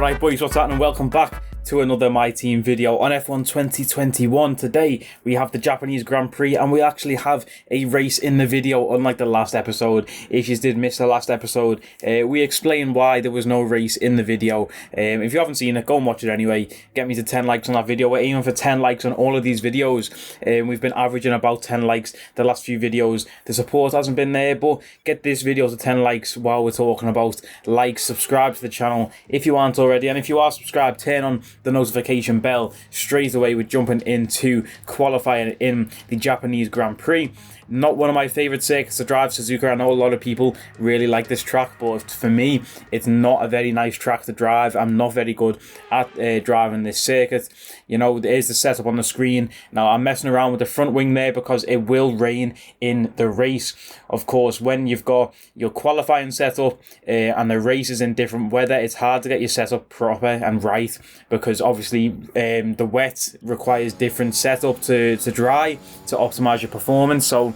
Alright boys, what's happening? Welcome back to another My Team video on F1 2021. Today we have the Japanese Grand Prix and we actually have a race in the video, unlike the last episode. If you did miss the last episode, we explained why there was no race in the video. If you haven't seen it, go and watch it anyway. Get me to 10 likes on that video. We're aiming for 10 likes on all of these videos. We've been averaging about 10 likes the last few videos. The support hasn't been there, but get this video to 10 likes while we're talking about likes. Subscribe to the channel if you aren't already, and if you are subscribed, turn on the notification bell. Straight away we're jumping into qualifying in the Japanese Grand Prix. Not one of my favourite circuits to drive, Suzuka. I know a lot of people really like this track, but for me it's not a very nice track to drive. I'm not very good at driving this circuit. You know, there's the setup on the screen. Now I'm messing around with the front wing there because it will rain in the race. Of course, when you've got your qualifying setup and the race is in different weather, it's hard to get your setup proper and right, because obviously the wet requires different setup to dry to optimize your performance. So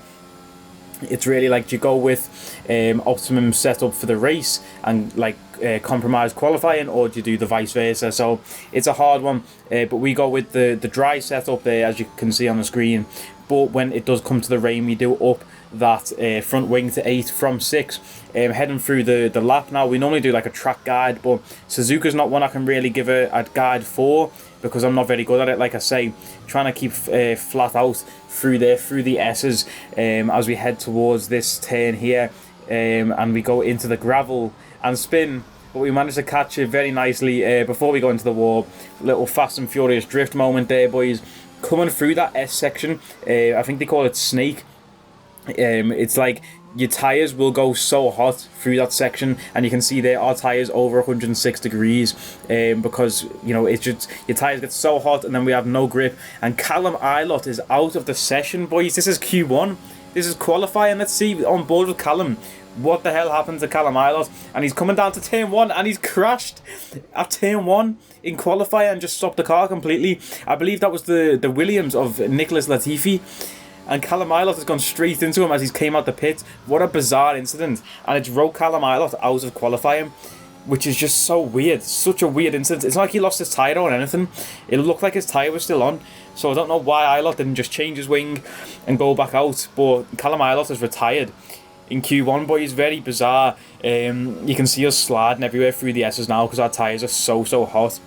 it's really like you go with optimum setup for the race and like compromise qualifying, or do you do the vice versa? So it's a hard one, but we go with the dry setup there, as you can see on the screen. But when it does come to the rain, we do up that front wing to 8 from 6. Heading through the lap now, we normally do like a track guide, but Suzuka's not one I can really give a guide for, because I'm not very good at it. Like I say, trying to keep flat out through there, through the S's, as we head towards this turn here, and we go into the gravel and spin. But we managed to catch it very nicely before we go into the wall. Little Fast and Furious drift moment there, boys. Coming through that S section, I think they call it Snake. It's like your tyres will go so hot through that section, and you can see there our tyres over 106 degrees, because you know, it's just your tyres get so hot and then we have no grip. And Callum Ilott is out of the session, boys. This is Q1, this is qualifying. Let's see on board with Callum. What the hell happened to Callum Ilott? And he's coming down to turn 1 and he's crashed at turn 1 in qualifying and just stopped the car completely. I believe that was the Williams of Nicholas Latifi. And Callum Ilott has gone straight into him as he's came out the pit. What a bizarre incident. And it's wrote Callum Ilott out of qualifying, which is just so weird. Such a weird incident. It's not like he lost his tyre or anything. It looked like his tyre was still on. So I don't know why Ilott didn't just change his wing and go back out. But Callum Ilott has retired in Q1, but he's very bizarre. You can see us sliding everywhere through the S's now because our tyres are so hot.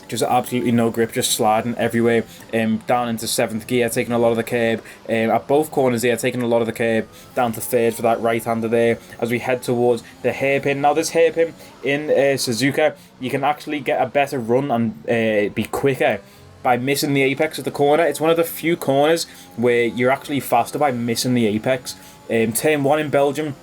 Just absolutely no grip, just sliding everywhere. Down into 7th gear, taking a lot of the curb. At both corners there, taking a lot of the curb. Down to 3rd for that right-hander there as we head towards the hairpin. Now this hairpin in Suzuka, you can actually get a better run and be quicker by missing the apex of the corner. It's one of the few corners where you're actually faster by missing the apex. Turn 1 in Belgium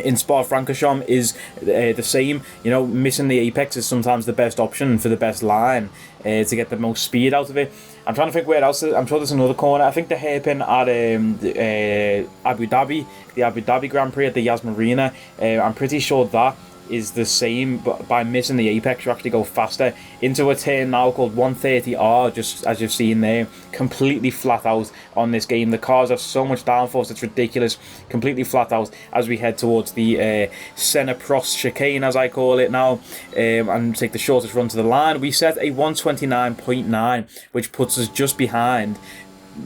in Spa-Francorchamps is the same. You know, missing the apex is sometimes the best option for the best line to get the most speed out of it. I'm trying to think where else. I'm sure there's another corner. I think the hairpin at Abu Dhabi, the Abu Dhabi Grand Prix at the Yas Marina, I'm pretty sure that is the same, but by missing the apex you actually go faster into a turn now called 130R, just as you've seen there. Completely flat out on this game. The cars have so much downforce, it's ridiculous. Completely flat out as we head towards the Senna-Prost chicane, as I call it now, and take the shortest run to the line. We set a 129.9, which puts us just behind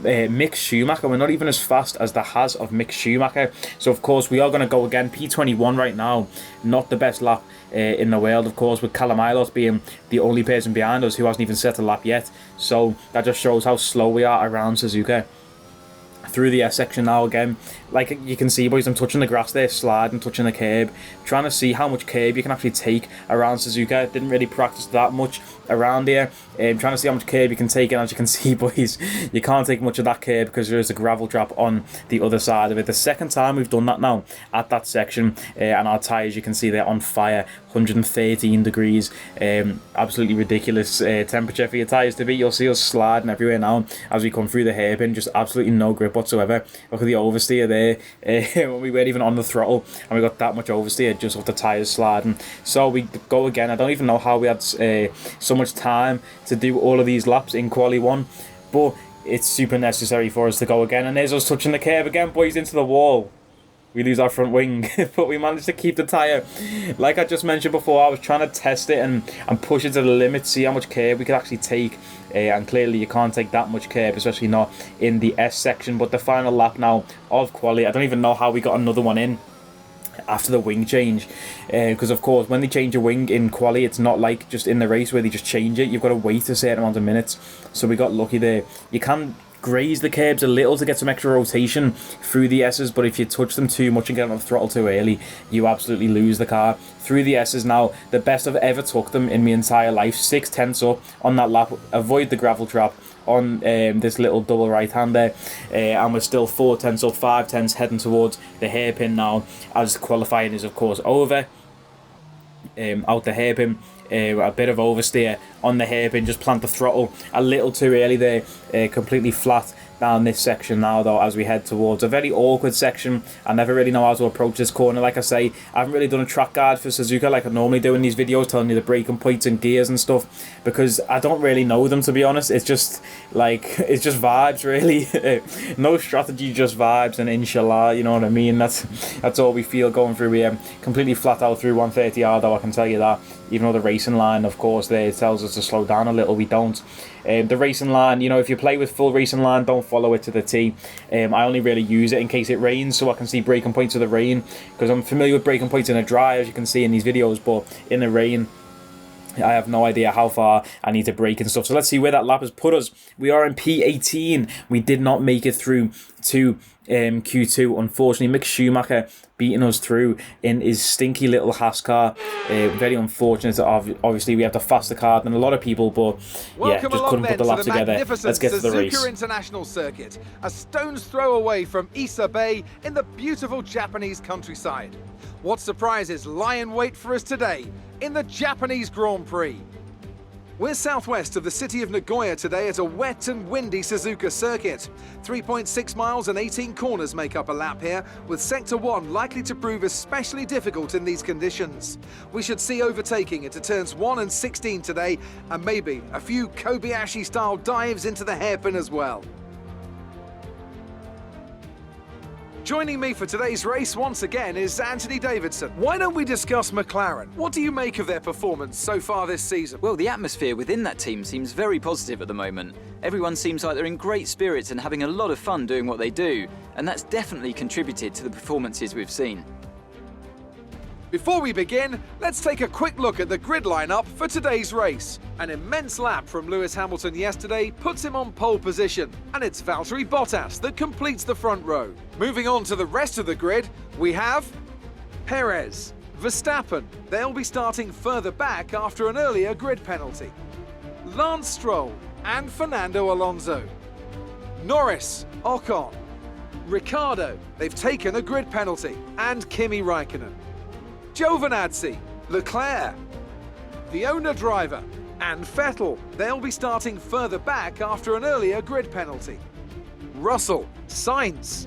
Mick Schumacher. We're not even as fast as the Haas of Mick Schumacher. So of course we are going to go again. P21 right now, not the best lap in the world, of course, with Callum Ilott being the only person behind us who hasn't even set a lap yet. So that just shows how slow we are around Suzuka. Through the S section now again, like you can see, boys, I'm touching the grass there, sliding, touching the curb, trying to see how much curb you can actually take around Suzuka. Didn't really practice that much around here. Trying to see how much curb you can take, and as you can see, boys, you can't take much of that curb because there is a gravel trap on the other side of it. The second time we've done that now at that section, and our tyres, you can see they're on fire, 113 degrees. Absolutely ridiculous temperature for your tyres to be. You'll see us sliding everywhere now as we come through the hairpin, just absolutely no grip whatsoever. Look at the oversteer there, when we weren't even on the throttle and we got that much oversteer just off the tyres sliding. So we go again. I don't even know how we had so much time to do all of these laps in quali 1, but it's super necessary for us to go again. And there's us touching the curb again, boys, into the wall. we lose our front wing. But we managed to keep the tyre. Like I just mentioned before, I was trying to test it and push it to the limit, see how much curb we could actually take. And clearly you can't take that much curb, especially not in the S section. But the final lap now of quali, I don't even know how we got another one in after the wing change, because of course when they change a wing in quali, it's not like just in the race where they just change it. You've got to wait a certain amount of minutes, so we got lucky there. You can graze the curbs a little to get some extra rotation through the S's, but if you touch them too much and get on the throttle too early, you absolutely lose the car. Through the S's now, the best I've ever took them in my entire life, 6/10 up on that lap, avoid the gravel trap on this little double right hand there, and we're still 4/10 up, 5/10 heading towards the hairpin now, as qualifying is of course over. Out the hairpin, a bit of oversteer on the hairpin, just plant the throttle a little too early there, completely flat down this section now though, as we head towards a very awkward section. I never really know how to approach this corner. Like I say, I haven't really done a track guide for Suzuka like I normally do in these videos, telling you the braking points and gears and stuff, because I don't really know them, to be honest. It's just like, it's just vibes really. No strategy, just vibes, and inshallah, you know what I mean. That's all we feel going through here. Completely flat out through 130R though, I can tell you that. Even though the racing line, of course, there tells us to slow down a little, we don't. The racing line, you know, if you play with full racing line, don't follow it to the T. I only really use it in case it rains, so I can see braking points of the rain, because I'm familiar with braking points in a dry, as you can see in these videos, but in the rain, I have no idea how far I need to brake and stuff. So let's see where that lap has put us. We are in P18. We did not make it through to Q2. Unfortunately, Mick Schumacher beating us through in his stinky little Haas car. Very unfortunate. Obviously, we have the faster car than a lot of people, but yeah, just couldn't put the lap together. Let's get to the race. Suzuka International Circuit, a stone's throw away from Ise Bay in the beautiful Japanese countryside. What surprises lie in wait for us today in the Japanese Grand Prix? We're southwest of the city of Nagoya today at a wet and windy Suzuka Circuit. 3.6 miles and 18 corners make up a lap here, with Sector 1 likely to prove especially difficult in these conditions. We should see overtaking into turns 1 and 16 today, and maybe a few Kobayashi-style dives into the hairpin as well. Joining me for today's race once again is Anthony Davidson. Why don't we discuss McLaren? What do you make of their performance so far this season? Well, the atmosphere within that team seems very positive at the moment. Everyone seems like they're in great spirits and having a lot of fun doing what they do, and that's definitely contributed to the performances we've seen. Before we begin, let's take a quick look at the grid lineup for today's race. An immense lap from Lewis Hamilton yesterday puts him on pole position, and it's Valtteri Bottas that completes the front row. Moving on to the rest of the grid, we have Perez, Verstappen. They'll be starting further back after an earlier grid penalty. Lance Stroll and Fernando Alonso. Norris, Ocon, Ricciardo, they've taken a grid penalty, and Kimi Räikkönen. Giovinazzi, Leclerc, the owner driver, and Vettel. They'll be starting further back after an earlier grid penalty. Russell, Sainz,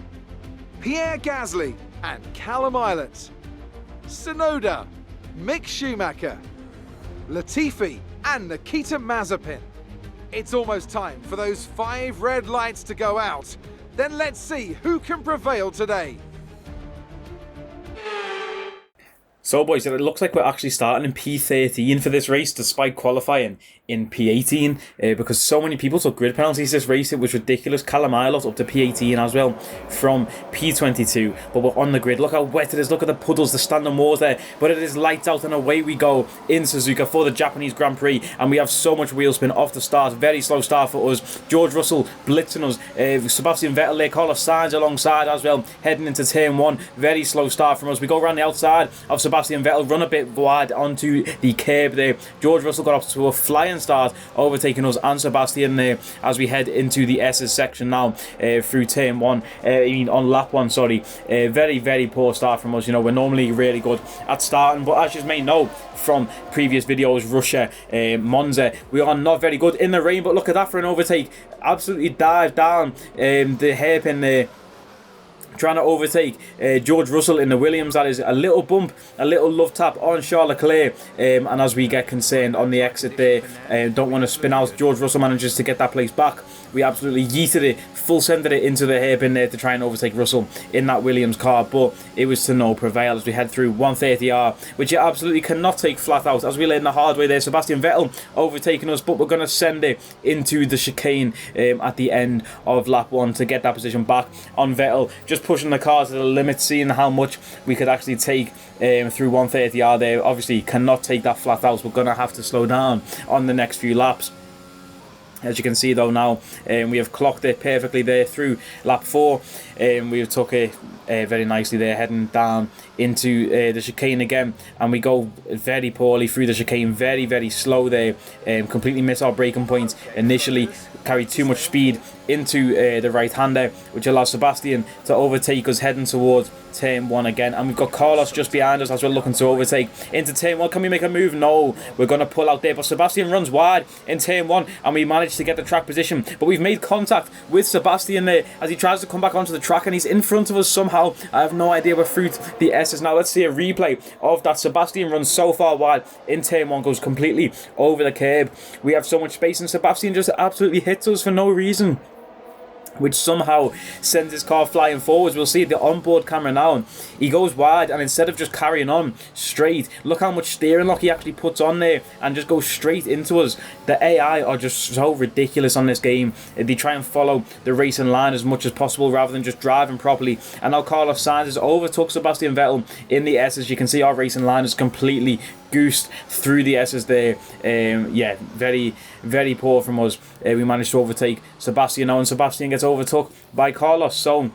Pierre Gasly, and Callum Ilott. Tsunoda, Mick Schumacher, Latifi, and Nikita Mazepin. It's almost time for those 5 red lights to go out. Then let's see who can prevail today. So boys, it looks like we're actually starting in P13 for this race, despite qualifying in P18, because so many people took grid penalties this race. It was ridiculous. Callum Ilott up to P18 as well from P22, but we're on the grid. Look how wet it is. Look at the puddles, the standing walls there, but it is lights out and away we go in Suzuka for the Japanese Grand Prix, and we have so much wheel spin off the start. Very slow start for us. George Russell blitzing us, Sebastian Vettel there, Carlos Sainz alongside as well, heading into turn 1. Very slow start from us. We go around the outside of Sebastian Vettel, run a bit wide onto the curb there. George Russell got off to a flying start, overtaking us and Sebastian there as we head into the S's section now, through turn 1, on lap 1, sorry. Very, very poor start from us. You know, we're normally really good at starting, but as you may know from previous videos, Russia, Monza, we are not very good in the rain. But look at that for an overtake. Absolutely dive down the hairpin there, trying to overtake George Russell in the Williams. That is a little bump, a little love tap on Charles Leclerc, and as we get concerned on the exit there, don't want to spin out. George Russell manages to get that place back we absolutely yeeted it, full centered it into the hairpin there to try and overtake Russell in that Williams car, but it was to no prevail as we head through 130R, which you absolutely cannot take flat out, as we learned the hard way there. Sebastian Vettel overtaking us, but we're going to send it into the chicane at the end of lap 1 to get that position back on Vettel, just pushing the car to the limit, seeing how much we could actually take through 130R there. Obviously cannot take that flat out, we're going to have to slow down on the next few laps. As you can see though now, we have clocked it perfectly there through lap 4. We have took it very nicely there, heading down into the chicane again, and we go very poorly through the chicane, very slow there, completely miss our braking points initially, carried too much speed into the right hander, which allows Sebastian to overtake us heading towards turn 1 again, and we've got Carlos just behind us as we're looking to overtake into turn 1. Can we make a move? No, we're going to pull out there, but Sebastian runs wide in turn 1 and we managed to get the track position, but we've made contact with Sebastian there as he tries to come back onto the track, and he's in front of us somehow. I have no idea. We're through the S's now. Let's see a replay of that. Sebastian runs so far wide in turn 1, goes completely over the curb. We have so much space and Sebastian just absolutely hits us for no reason, which somehow sends his car flying forwards. We'll see the onboard camera now. He goes wide, and instead of just carrying on straight, look how much steering lock he actually puts on there and just goes straight into us. The AI are just so ridiculous on this game. They try and follow the racing line as much as possible rather than just driving properly. And now Carlos Sainz has overtook Sebastian Vettel in the S's. You can see our racing line is completely goosed through the S's there. Yeah, very poor from us. We managed to overtake Sebastian now, and Sebastian gets overtook by Carlos. So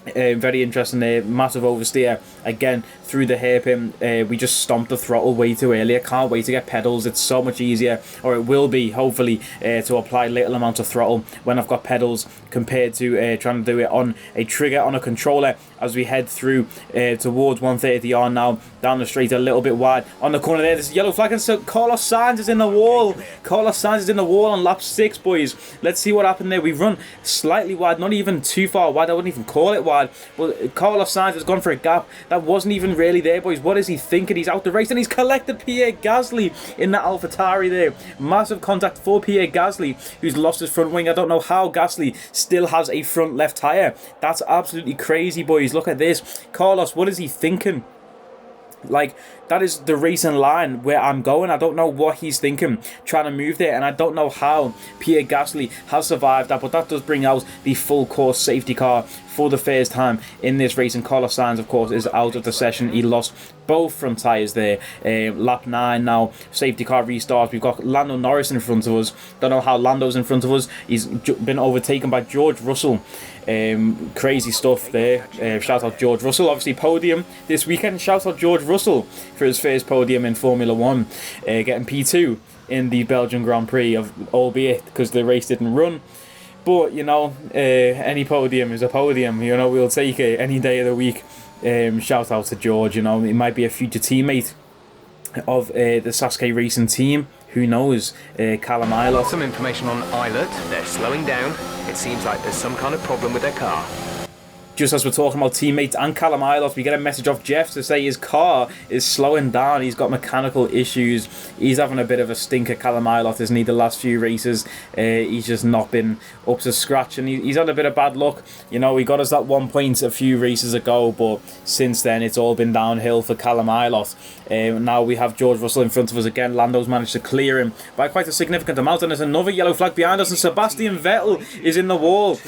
very interesting there. Massive oversteer again through the hairpin. We just stomped the throttle way too early. I can't wait to get pedals. It's so much easier, or it will be hopefully, to apply little amounts of throttle when I've got pedals compared to trying to do it on a trigger on a controller. As we head through towards 130R now, down the straight a little bit wide on the corner there, there's a yellow flag, and so Carlos Sainz is in the wall. Carlos Sainz is in the wall on lap 6, boys. Let's see what happened there. We run slightly wide, not even too far wide. I wouldn't even call it wide, but Carlos Sainz has gone for a gap that wasn't even really there, boys. What is he thinking? He's out the race, and he's collected Pierre Gasly in that AlphaTauri there. Massive contact for Pierre Gasly, who's lost his front wing. I don't know how Gasly still has a front left tyre. That's absolutely crazy, boys. Look at this. Carlos, what is he thinking? Like, that is the racing line where I'm going. I don't know what he's thinking trying to move there, and I don't know how Pierre Gasly has survived that, but that does bring out the full course safety car for the first time in this race. And Carlos Sainz, of course, is out of the session. He lost both front tyres there. Lap 9 now, safety car restarts. We've got Lando Norris in front of us. Don't know how Lando's in front of us. He's been overtaken by George Russell. Crazy stuff there. Shout out George Russell, obviously podium this weekend. Shout out George Russell for his first podium in Formula 1, getting P2 in the Belgian Grand Prix, albeit because the race didn't run. But, you know, any podium is a podium. You know, we'll take it any day of the week. Shout out to George. You know, he might be a future teammate of the Sasuke Racing team. Who knows? Callum Ilott. Some information on Ilott. They're slowing down. It seems like there's some kind of problem with their car. Just as we're talking about teammates and Callum Ilott, we get a message off Jeff to say his car is slowing down. He's got mechanical issues. He's having a bit of a stinker, Callum Ilott, isn't he? The last few races, he's just not been up to scratch, and he's had a bit of bad luck. You know, he got us that 1 point a few races ago, but since then it's all been downhill for Callum Ilott. Now we have George Russell in front of us again. Lando's managed to clear him by quite a significant amount, and there's another yellow flag behind us, and Sebastian Vettel is in the wall.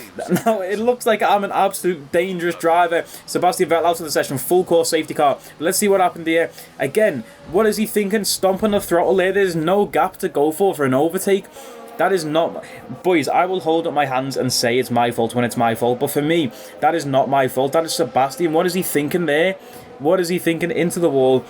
Now it looks like I'm an absolute dangerous driver. Sebastian Vettel out of the session, full course safety car. But let's see what happened here. Again, what is he thinking? Stomping the throttle there. There's no gap to go for an overtake. That is not... Boys, I will hold up my hands and say it's my fault when it's my fault. But for me, that is not my fault. That is Sebastian. What is he thinking there? What is he thinking? Into the wall.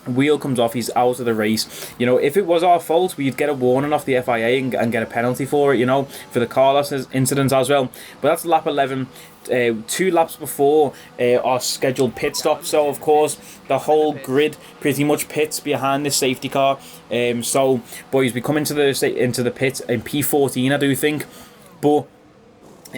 Wheel comes off, he's out of the race. You know, if it was our fault, we'd get a warning off the FIA and get a penalty for it, you know, for the Carlos incident as well. But that's lap 11, 2 laps before our scheduled pit stop. So, of course, the whole grid pretty much pits behind this safety car. So, boys, we come into the pit in P14, I do think. But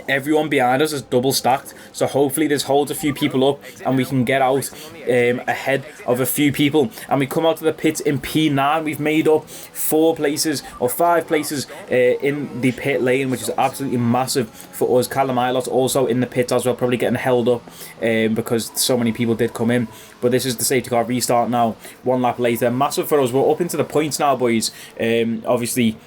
Everyone behind us is double stacked, so hopefully this holds a few people up and we can get out ahead of a few people. And we come out of the pits in P9. We've made up 4 places or 5 places in the pit lane, which is absolutely massive for us. Callum Ilott also in the pits as well, probably getting held up because so many people did come in. But this is the safety car restart now, 1 lap later. Massive for us. We're up into the points now, boys. Obviously,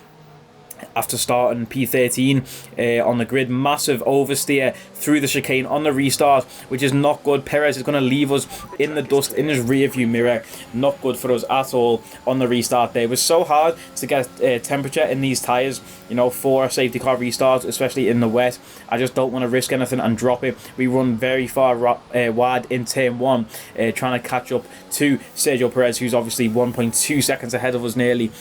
after starting P13 on the grid, massive oversteer through the chicane on the restart, which is not good. Perez is going to leave us in the dust in his rear view mirror. Not good for us at all on the restart there. It was so hard to get temperature in these tyres, you know, for a safety car restart, especially in the wet. I just don't want to risk anything and drop it. We run very far wide in turn 1, trying to catch up to Sergio Perez, who's obviously 1.2 seconds ahead of us nearly.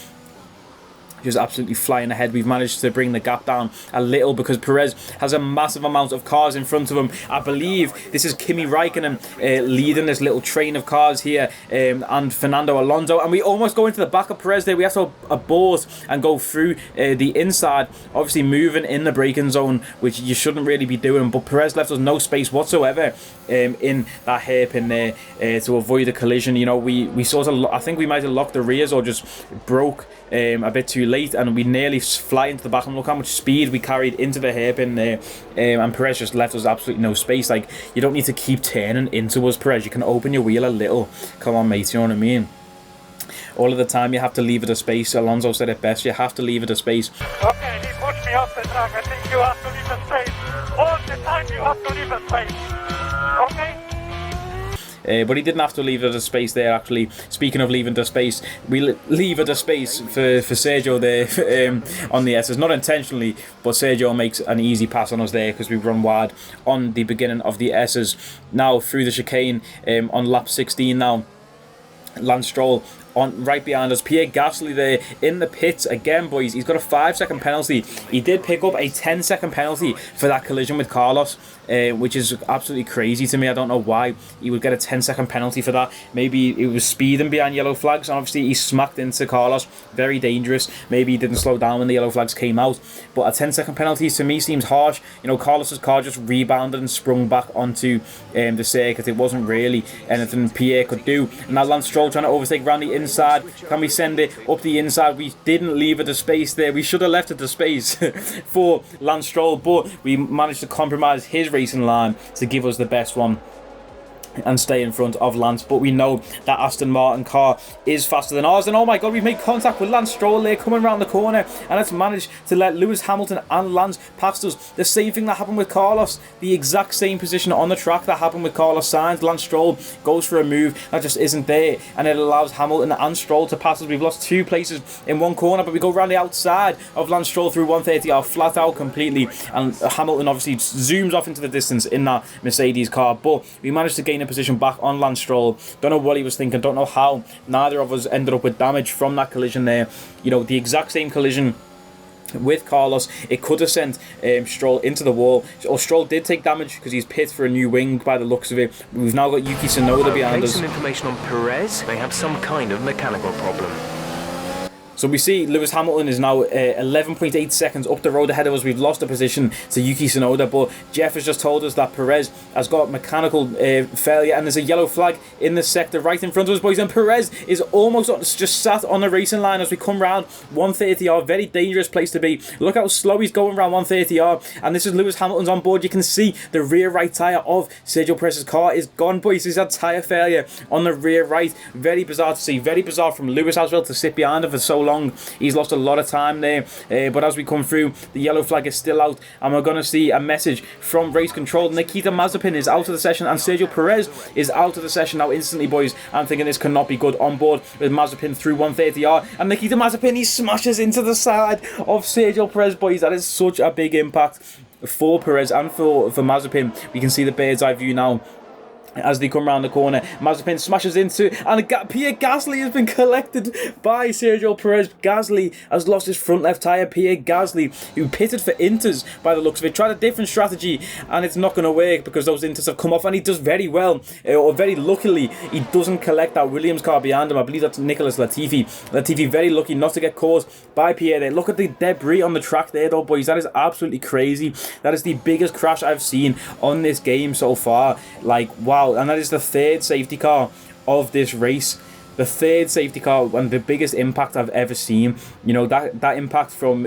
Just absolutely flying ahead. We've managed to bring the gap down a little because Perez has a massive amount of cars in front of him. I believe this is Kimi Raikkonen leading this little train of cars here, and Fernando Alonso, and we almost go into the back of Perez there. We have to abort and go through the inside, obviously moving in the braking zone, which you shouldn't really be doing, but Perez left us no space whatsoever in that hairpin there to avoid a collision. You know, we sort of, I think we might have locked the rears or just broke a bit too late, and we nearly fly into the back. And look how much speed we carried into the hairpin there, and Perez just left us absolutely no space. Like, you don't need to keep turning into us, Perez. You can open your wheel a little. Come on, mate, you know what I mean? All of the time you have to leave it a space. Alonso said it best, you have to leave it a space. Okay, he pushed me off the track. I think you have to leave a space. All the time you have to leave a space. Okay? But he didn't have to leave it a space there, actually. Speaking of leaving the space, we leave it a space for Sergio there on the S's. Not intentionally, but Sergio makes an easy pass on us there because we run wide on the beginning of the S's. Now through the chicane on lap 16 now. Lance Stroll on right behind us. Pierre Gasly there in the pits again, boys. He's got a 5-second penalty. He did pick up a 10-second penalty for that collision with Carlos, which is absolutely crazy to me. I don't know why he would get a 10-second penalty for that. Maybe it was speeding behind yellow flags, and obviously he smacked into Carlos. Very dangerous. Maybe he didn't slow down when the yellow flags came out, but a 10-second penalty to me seems harsh. You know, Carlos's car just rebounded and sprung back onto the circuit. It wasn't really anything Pierre could do. And now Lance Stroll trying to overtake around the inside. Can we send it up the inside? We didn't leave it a space there. We should have left it a space for Lance Stroll, but we managed to compromise his racing line to give us the best one and stay in front of Lance. But we know that Aston Martin car is faster than ours, and oh my god, we've made contact with Lance Stroll there coming around the corner, and it's managed to let Lewis Hamilton and Lance past us. The same thing that happened with Carlos, the exact same position on the track that happened with Carlos Sainz. Lance Stroll goes for a move that just isn't there, and it allows Hamilton and Stroll to pass us. We've lost 2 places in one corner, but we go around the outside of Lance Stroll through 130R flat out completely, and Hamilton obviously zooms off into the distance in that Mercedes car, but we managed to gain a position back on Lance Stroll. Don't know what he was thinking, don't know how neither of us ended up with damage from that collision there. You know, the exact same collision with Carlos, it could have sent Stroll into the wall. Stroll did take damage because he's pit for a new wing by the looks of it. We've now got Yuki Tsunoda behind us. Some information on Perez. They have some kind of mechanical problem. So we see Lewis Hamilton is now 11.8 seconds up the road ahead of us. We've lost a position to Yuki Tsunoda, but Jeff has just told us that Perez has got mechanical failure, and there's a yellow flag in the sector right in front of us, boys, and Perez is almost just sat on the racing line as we come round 130R. Very dangerous place to be. Look how slow he's going around 130R, and this is Lewis Hamilton's on board. You can see the rear right tyre of Sergio Perez's car is gone, boys. He's had tyre failure on the rear right. Very bizarre to see. Very bizarre from Lewis as well to sit behind him for so long. He's lost a lot of time there, but as we come through, the yellow flag is still out, and we're going to see a message from race control. Nikita Mazepin is out of the session, and Sergio Perez is out of the session now instantly, boys. I'm thinking this cannot be good. On board with Mazepin through 130R, and Nikita Mazepin, he smashes into the side of Sergio Perez, boys. That is such a big impact for Perez and for Mazepin. We can see the bird's eye view now as they come round the corner. Mazepin smashes into, and Pierre Gasly has been collected by Sergio Perez. Gasly has lost his front left tyre. Pierre Gasly, who pitted for Inters by the looks of it, tried a different strategy, and it's not going to work because those Inters have come off, and he does very well, or very luckily, he doesn't collect that Williams car behind him. I believe that's Nicholas Latifi. Latifi very lucky not to get caught by Pierre there. Look at the debris on the track there though, boys. That is absolutely crazy. That is the biggest crash I've seen on this game so far. Like, wow. And that is the third safety car of this race. The third safety car, and the biggest impact I've ever seen. You know, that impact from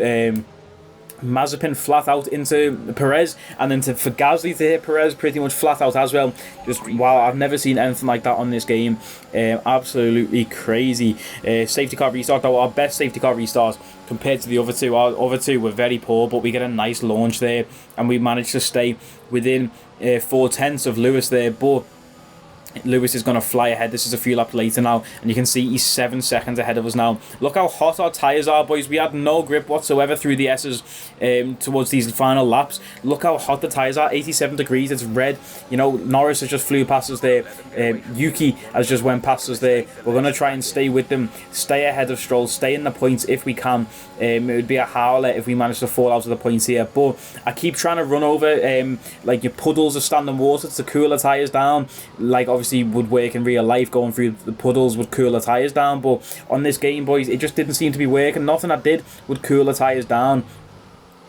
Mazepin flat out into Perez, and then for Gasly to hit Perez pretty much flat out as well. Just wow, I've never seen anything like that on this game. Absolutely crazy. Safety car restart though, our best safety car restarts compared to the other two. Our other two were very poor, but we get a nice launch there, and we managed to stay within 4/10 of Lewis there. But Lewis is going to fly ahead. This is a few laps later now, and you can see he's 7 seconds ahead of us now. Look how hot our tyres are, boys. We had no grip whatsoever through the S's towards these final laps. Look how hot the tyres are. 87 degrees. It's red. You know, Norris has just flew past us there. Yuki has just went past us there. We're going to try and stay with them, stay ahead of Stroll, stay in the points if we can. It would be a howler if we managed to fall out of the points here, but I keep trying to run over like your puddles of standing water to cool the tyres down. Like, obviously would work in real life, going through the puddles would cool the tyres down, but on this game, boys, it just didn't seem to be working. Nothing I did would cool the tyres down,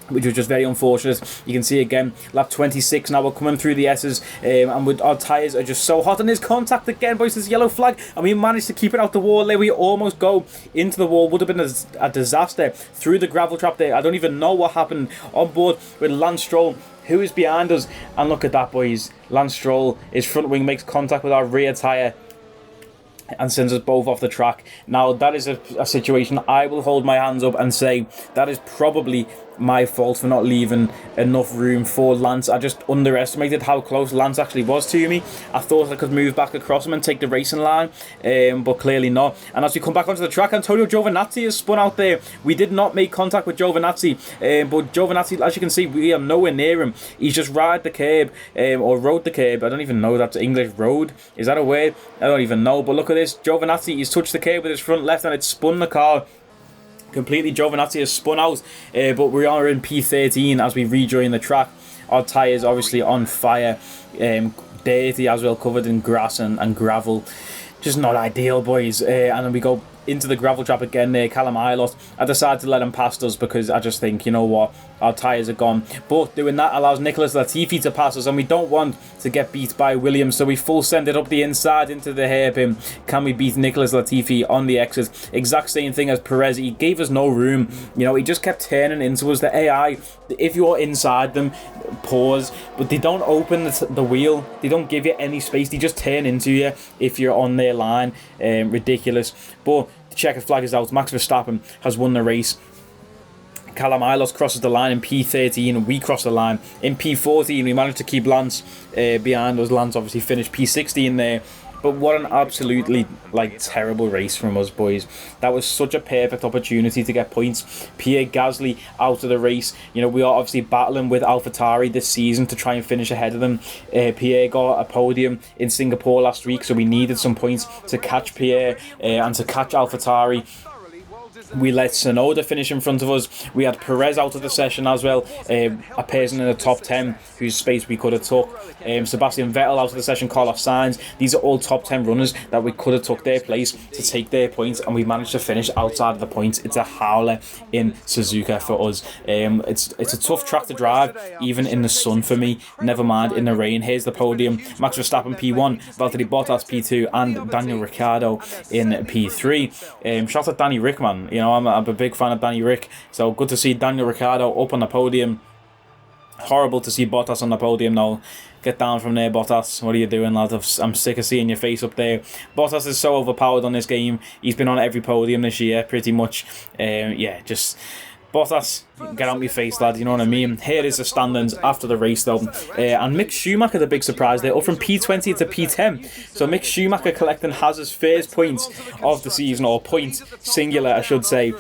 which was just very unfortunate. You can see again, lap 26 now, we're coming through the S's, and our tyres are just so hot. And there's contact again, boys. There's yellow flag, and we managed to keep it out the wall there. We almost go into the wall. Would have been a disaster through the gravel trap there. I don't even know what happened on board with Lance Stroll, who is behind us. And look at that, boys. Lance Stroll, his front wing makes contact with our rear tyre and sends us both off the track. Now, that is a situation I will hold my hands up and say that is probably my fault for not leaving enough room for Lance. I just underestimated how close Lance actually was to me. I thought I could move back across him and take the racing line, but clearly not. And as we come back onto the track, Antonio Giovinazzi has spun out there. We did not make contact with Giovinazzi, but Giovinazzi, as you can see, we are nowhere near him. He's just ride the curb, or rode the curb. I don't even know if that's English. Road, is that a word? I don't even know. But look at this, Giovinazzi, he's touched the curb with his front left, and it's spun the car completely. Giovinazzi has spun out, but we are in P13 as we rejoin the track. Our tyres obviously on fire, dirty as well, covered in grass and gravel. Just not ideal, boys. And then we go into the gravel trap again there. Callum Ilott, I decided to let him past us because I just think, you know what, our tyres are gone. But doing that allows Nicholas Latifi to pass us, and we don't want to get beat by Williams, so we full send it up the inside into the hairpin. Can we beat Nicholas Latifi on the exit? Exact same thing as Perez. He gave us no room. You know, he just kept turning into us. The AI, if you're inside them, pause, but they don't open the wheel. They don't give you any space. They just turn into you if you're on their line. Ridiculous. But the checkered flag is out. Max Verstappen has won the race. Callum Ilott crosses the line in P13. We cross the line in P14. We managed to keep Lance behind us. Lance obviously finished P16 there. But what an absolutely terrible race from us, boys. That was such a perfect opportunity to get points. Pierre Gasly out of the race. You know, we are obviously battling with AlphaTauri this season to try and finish ahead of them. Pierre got a podium in Singapore last week, so we needed some points to catch Pierre and to catch AlphaTauri. We let Tsunoda finish in front of us. We had Perez out of the session as well, a person in the top 10 whose space we could have took. Sebastian Vettel out of the session, Carlos Sainz. These are all top 10 runners that we could have took their place to take their points, and we managed to finish outside of the points. It's a howler in Suzuka for us. It's a tough track to drive, even in the sun for me, never mind in the rain. Here's the podium. Max Verstappen P1, Valtteri Bottas P2, and Daniel Ricciardo in P3. Shout out Danny Rickman. You know, I'm a big fan of Danny Rick, so good to see Daniel Ricciardo up on the podium. Horrible to see Bottas on the podium now. Get down from there, Bottas. What are you doing, lad? I'm sick of seeing your face up there. Bottas is so overpowered on this game. He's been on every podium this year, pretty much. Yeah, just Bottas, get out my face, lad, you know what I mean? Here is the standings after the race, though. And Mick Schumacher, the big surprise there, up from P20 to P10. So Mick Schumacher collecting Haz's first points of the season, or point singular, I should say.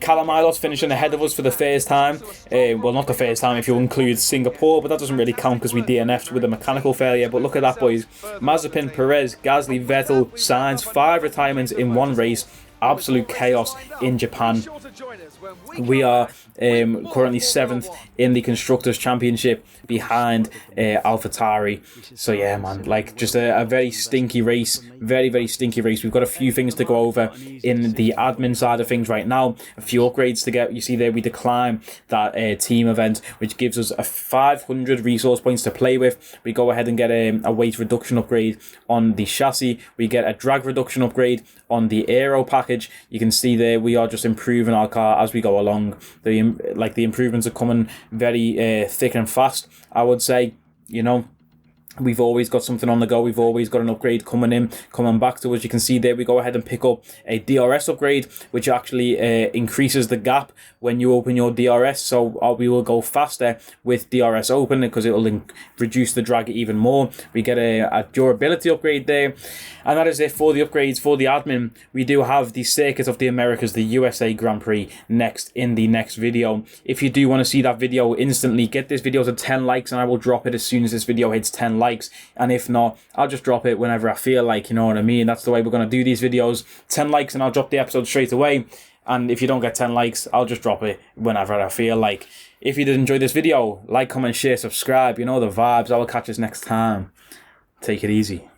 Callum Ilott finishing ahead of us for the first time. Well, not the first time if you include Singapore, but that doesn't really count because we DNF'd with a mechanical failure. But look at that, boys. Mazepin, Perez, Gasly, Vettel, Sainz, 5 retirements in one race. Absolute chaos in Japan. We are currently 7th in the Constructors' Championship behind AlphaTauri. So yeah, man, like just a very stinky race. Very, very stinky race. We've got a few things to go over in the admin side of things right now. A few upgrades to get. You see there, we decline that team event, which gives us a 500 resource points to play with. We go ahead and get a weight reduction upgrade on the chassis. We get a drag reduction upgrade on the aero package. You can see there we are just improving our car as we go along. The improvements are coming very thick and fast, I would say. You know, we've always got something on the go. We've always got an upgrade coming back to us. You can see there we go ahead and pick up a DRS upgrade, which actually increases the gap when you open your DRS. So we will go faster with DRS open because it will reduce the drag even more. We get a durability upgrade there. And that is it for the upgrades. For the admin, we do have the Circuit of the Americas, the USA Grand Prix, next in the next video. If you do want to see that video instantly, get this video to 10 likes and I will drop it as soon as this video hits 10 likes. And if not, I'll just drop it whenever I feel like, you know what I mean? That's the way we're going to do these videos. 10 likes and I'll drop the episode straight away. And if you don't get 10 likes, I'll just drop it whenever I feel like. If you did enjoy this video, like, comment, share, subscribe. You know the vibes. I will catch us next time. Take it easy.